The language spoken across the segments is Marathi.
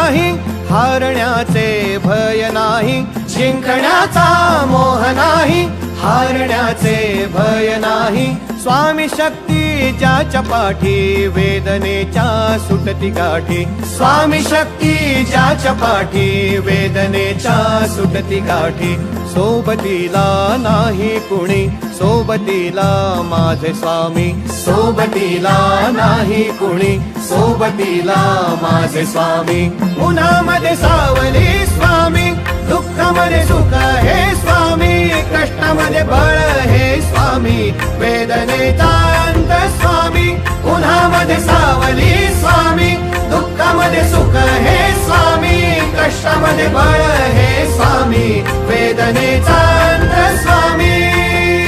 नाही, हारण्याचे भय नाही, जिंकण्याचा मोह नाही, हारण्याचे भय नाही. स्वामी शक्ती ज्याच्या पाठी, वेदनेच्या सुटती गाठी. स्वामी शक्ती ज्याच्या पाठी, वेदनेच्या सुटती गाठी. सोबतीला नाही कुणी, सोबतीला माझे स्वामी. सोबतीला नाही कुणी, सोबतीला माझे स्वामी. उन्हामध्ये सावली स्वामी, दुःखामध्ये सुख हे स्वामी, कष्टामध्ये बळ हे स्वामी, वेदनेचा अंत स्वामी. उन्हामध्ये सावली स्वामी, दुःखामध्ये सुख हे स्वामी, कष्टामध्ये बळ हे स्वामी, वेदनेचा अंत स्वामी.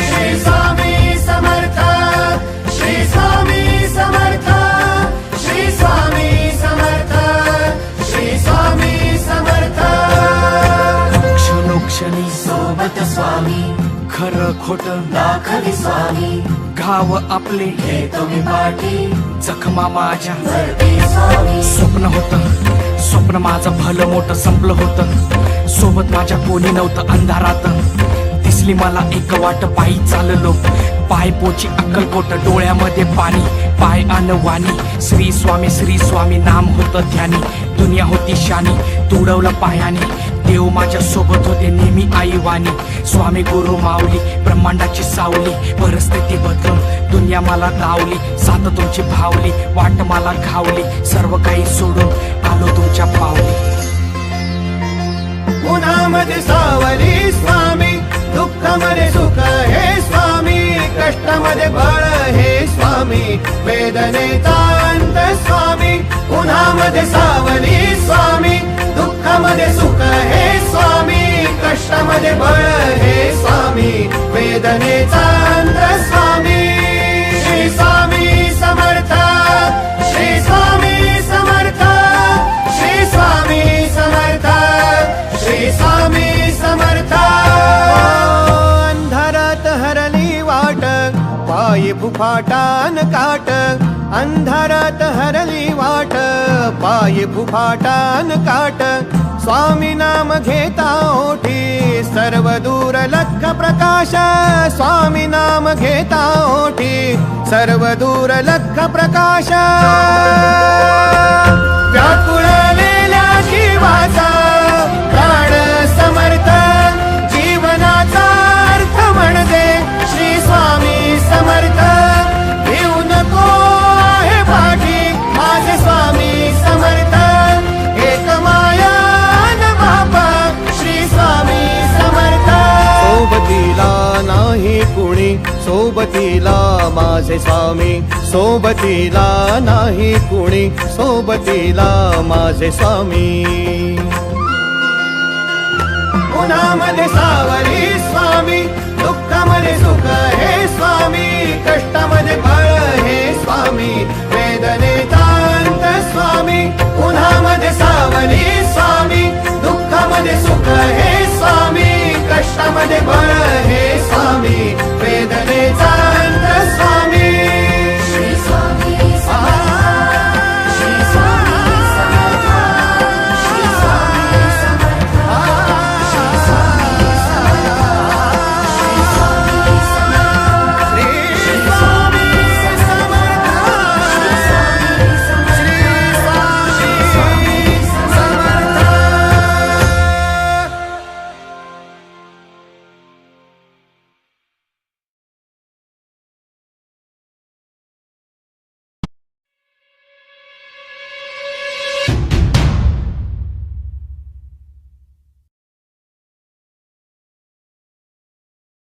श्री स्वामी समर्थ, श्री स्वामी समर्थ, श्री स्वामी समर्थ, श्री स्वामी समर्थ. क्षणोक्षणी सोबत स्वामी, खरं खोट दाखवी स्वामी. गाव आपले हे तुम्ही पाठी, जखमा माझ्या स्वामी. स्वप्न होतं, स्वप्न माझं भलं मोठं संपलं होतं. सोबत माझ्या कोणी नव्हतं अंधारात. दिसली मला एक वाट, पायी चाललो, पाय पोची अक्कलकोट, डोळ्यामध्ये पाणी, पाय अनवाणी. श्री स्वामी नाम होतं ध्यानी. दुनिया होती शानी, तुडवलं पायाने. देव माझ्या सोबत होते नेहमी आईवानी. स्वामी गुरु माऊली, ब्रह्मांडाची सावली. परिस्थिती बदलून दुनिया मला धावली. साथ तुमची भावली, वाट मला घावली. सर्व काही सोडून आलो तुमच्या पावली. उन्हामध्ये सावली स्वामी, दुःखामध्ये सुख हे स्वामी, कष्टामध्ये बळ हे स्वामी, वेदनेचा अंत स्वामी. उन्हामध्ये सावली स्वामी, दुःखामध्ये सुख हे स्वामी, कष्टामध्ये बळ हे स्वामी, वेदनेचा अंत स्वामी. श्री स्वामी समर्थ, श्री स्वामी समर्थ, श्री स्वामी समर्थ, श्री स्वामी समर्थ. अंधारात हरली वाट, पायी फुफाटान काट. अंधारात हरली वाट, पायी फुफाटान काट. स्वामी नाम घेता ओठी, सर्व दूर लख प्रकाश. स्वामी नाम घेता ओठी, सर्व दूर लख प्रकाश. व्याकुळलेल्या जीवाचा प्राण समर्थ, जीवनाचा अर्थ म्हणजे श्री स्वामी समर्थ. घेऊ नको आहे पाठी, माझे स्वामी समर्थ. एक माया न बापा, श्री स्वामी समर्थ. सोबतीला नाही कुणी, सोबतीला माझे स्वामी. सोबतीला नाही कुणी, सोबतीला माझे स्वामी. उन्हामध्ये सावली स्वामी, दुःखामध्ये सुख हे स्वामी, कष्टामध्ये बळ हे